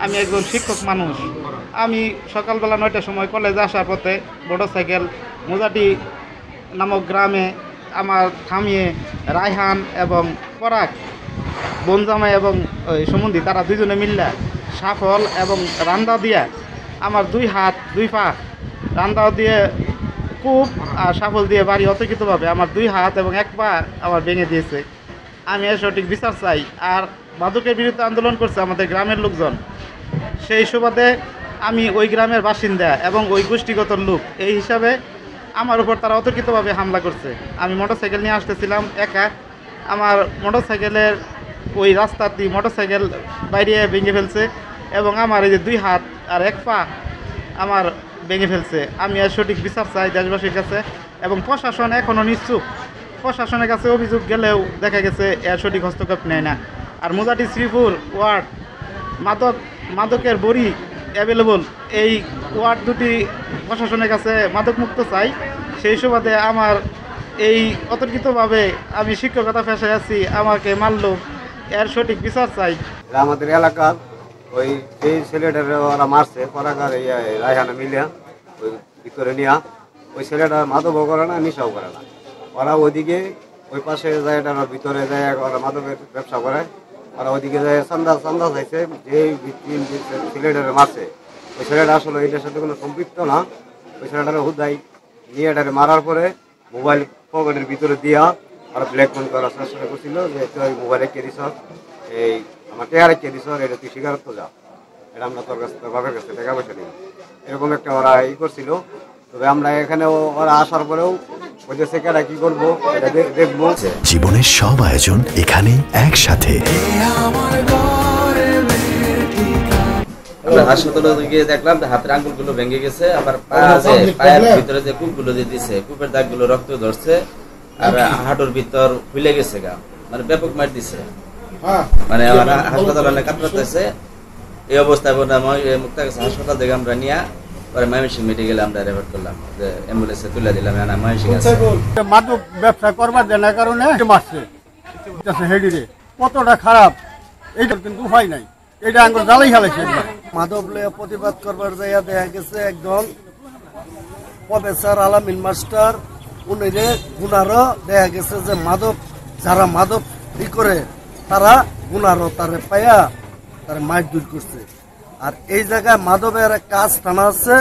আমি একজন শিক্ষক মানুষ। আমি সকালবেলা ৯টার সময় কলেজে আসার পথে মোটরসাইকেল মোজাটি নামক গ্রামে আমার থামিয়ে রায়হান এবং পরাগ বনজামাই এবং ওই সুমন্দি তারা দুজনে মিল্লা সাফল এবং রান্দা দিয়া আমার 2 হাত 2 পা রান্দাও দিয়ে কূপ আর সাফল দিয়ে বাড়ি অতর্কিতভাবে আমার 2 হাত এবং 1 পা আমার ভেঙে দিয়েছে। আমি এর সঠিক বিচার চাই। আর মাদকের বিরুদ্ধে আন্দোলন করছে আমাদের গ্রামের লোকজন। সেই সুবাদে আমি ওই গ্রামের বাসিন্দা এবং ওই গোষ্ঠীগত লোক এই হিসাবে আমার উপর তারা অতর্কিতভাবে হামলা করছে। আমি মোটরসাইকেল নিয়ে আসতেছিলাম একা, আমার মোটরসাইকেলের ওই রাস্তাটি মোটরসাইকেল বাইরে ভেঙে ফেলছে এবং আমার এই যে 2 হাত আর 1 পা আমার ভেঙে ফেলছে। আমি এর সঠিক বিচার চাই দেশবাসীর কাছে এবং প্রশাসন এখনও নিশ্চুপ। প্রশাসনের কাছে অভিযোগ গেলেও দেখা গেছে এর সঠিক হস্তক্ষেপ নেয় না। আর মোজাটি শ্রীপুর ওয়ার্ড মাদকের বড়ি অ্যাভেলেবল, এই ওয়ার্ড দুটি প্রশাসনের কাছে মাদক মুক্ত চাই। সেই সুবাদে আমার এই অতর্কিতভাবে আমি শিক্ষকতা পেশায় আছি, আমাকে মারল, এর সঠিক বিচার চাই। আমাদের এলাকার ওই যে ছেলেটার ওরা মারছে পরাগার রায়হানা মিলিয়া ওই ভিতরে নিয়া ওই ছেলেটা মাদকও করে না নেশাও করে না। ওরা ওইদিকে ওই পাশে যায় ভিতরে যায় ওরা মাদকের ব্যবসা করে। ওরা ওইদিকে যায় চান্দা চাইছে যে ছেলেটারে মারছে ওই ছেলেটা আসলে এটার সাথে কোনো সম্পৃক্ত না। ওই ছেলেটারে হুদাই নিয়ে এটারে মারার পরে মোবাইল পকেটের ভিতরে দিয়া ওরা ব্ল্যাকমেল করার চেষ্টা করছিল যে তুই মোবাইলে কে দিস, এই আমার টেহারে কে দিস, এটা তুই স্বীকারত্ব যা, এটা আমরা তোর কাছে তোর বাপের কাছে টাকা পয়সা নিই, এরকম একটা ওরা করছিল। তবে আমরা এখানে ওরা আসার পরেও ওই যে সেখানে কি করবো এটা দেখবো। জীবনের সব আয়োজন এখানে একসাথে। হাসপাতালে গিয়ে দেখলাম হাতের আঙ্গুলগুলো ভেঙে গেছে, আবার পায়ের ভিতরে যে কূপগুলো দিয়ে দিছে কূপের দাগগুলো রক্ত ধরছে, আর হাঁটুর ভিতর ফুলে গেছে গা, মানে ব্যাপক মার দিছে। মানে হাসপাতালে কাতরাতেছে এই অবস্থায় মুক্তা গেছে। হাসপাতাল থেকে আমরা নিয়ে পরে ময়মনসিংহ মেডিকেলে আমরা রেফার করলাম, যে অ্যাম্বুলেন্সে তুলে দিলাম ময়মনসিংহ। মাদক ব্যবসা করবার দেওয়ার কারণে মারছে হেডিরে, কতটা খারাপ এইটা কিন্তু হয় নাই, এটা আঙ্গুল জ্বালাই খেলেছে। মাদক লইয়া প্রতিবাদ করবার জায়গা দেখা গেছে একজন প্রফেসর আলামিন মাস্টার উনিরে গুনারও দেখা গেছে যে মাদক যারা মাদক করে তারা গুনারও তারে পাইয়া তারা মারধর করছে। আর এই জায়গায় মাদকের কাজ টানা আছে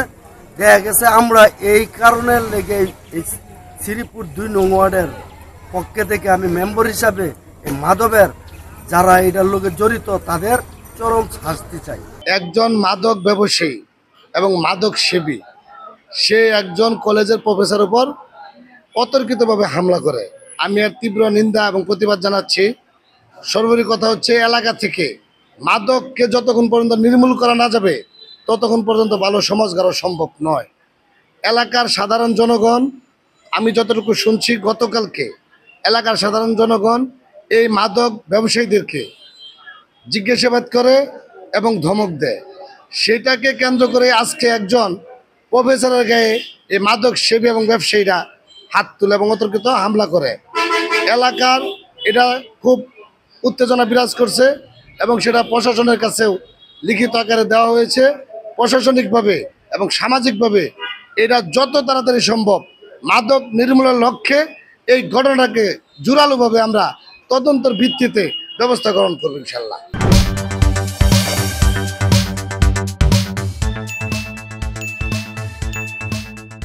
দেখা গেছে। আমরা এই কারণে লেগে এই শ্রীপুর 2 নং ওয়ার্ডের পক্ষে থেকে আমি মেম্বার হিসাবে এই মাদকের যারা এটার লোকে জড়িত তাদের চরম শাস্তি চাই। একজন মাদক ব্যবসায়ী এবং মাদক সেবী সে একজন কলেজের প্রফেসর উপর অতর্কিতভাবে হামলা করে। আমি এর তীব্র নিন্দা এবং প্রতিবাদ জানাচ্ছি। সর্বোপরি কথা হচ্ছে এলাকা থেকে মাদককে যতক্ষণ পর্যন্ত নির্মূল করা না যাবে ততক্ষণ পর্যন্ত ভালো সমাজ গড়া সম্ভব নয়। এলাকার সাধারণ জনগণ, আমি যতটুকু শুনছি গতকালকে এলাকার সাধারণ জনগণ এই মাদক ব্যবসায়ীদেরকে জিজ্ঞাসাবাদ করে এবং ধমক দেয়। সেটাকে কেন্দ্র করে আজকে একজন প্রফেসরের গায়ে এই মাদক সেবী এবং ব্যবসায়ীরা হাত তুলে এবং অতর্কিত হামলা করে। এলাকার এটা খুব উত্তেজনা বিরাজ করছে এবং সেটা প্রশাসনের কাছেও লিখিত আকারে দেওয়া হয়েছে। প্রশাসনিকভাবে এবং সামাজিকভাবে এটা যত তাড়াতাড়ি সম্ভব মাদক নির্মূলের লক্ষ্যে এই ঘটনাকে জোরালোভাবে আমরা তদন্তের ভিত্তিতে ব্যবস্থা গ্রহণ করব ইনশাল্লাহ।